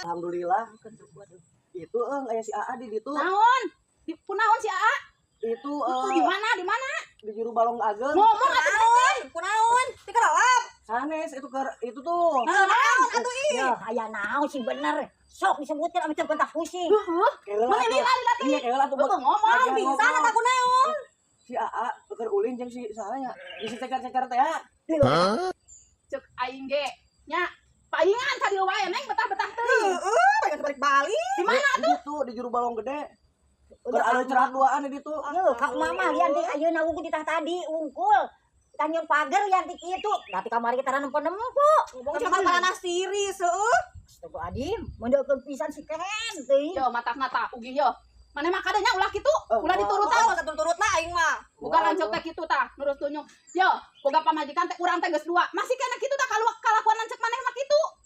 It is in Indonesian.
Alhamdulillah. Itu aya si AA di ditu. Naon? Di punaon si Aa? Itu Di mana? Di mana? di juru balong ageng. Ngomong atuh. Kunaon? Ti keralap. Sanes itu tuh. Naon atuh ih. Ya, aya naon sih bener. Sok disebutkeun ame teu pentah pusing. Keula Mana tuh. lila teh? Iya keula tuh. Ngomong Bisa eta kunaon? Si AA keur ulin jeung si salahnya. Di ceker-ceker teh ya. Cek aing ge nya paingan ka dieu wae neng betah-betah teuing. Pengen balik-balik. Di mana? Itu di juru balong gede. Keur anu cerak duaan di ditu. Yo, ka mama lian di ayeuna unggul di tah tadi ungkul. Tanjung pager lian di kitu. Berarti kamari kita nempo-nempo. Ngomong cuma parana siri seueuh. Astagfirullahaladzim, mendekeun pisan si Ken teuing. Yo mata-mata ugi yo. Mana mah kadenya ulah kitu, ulah diturut Tahu masa turut lah aing mah. bukan lancok teh kitu tah nurut tunyuk. Yo, boga pamajikan teh urang teh geus dua. Masih kena kitu tah kalakuan lancek maneh mah kitu.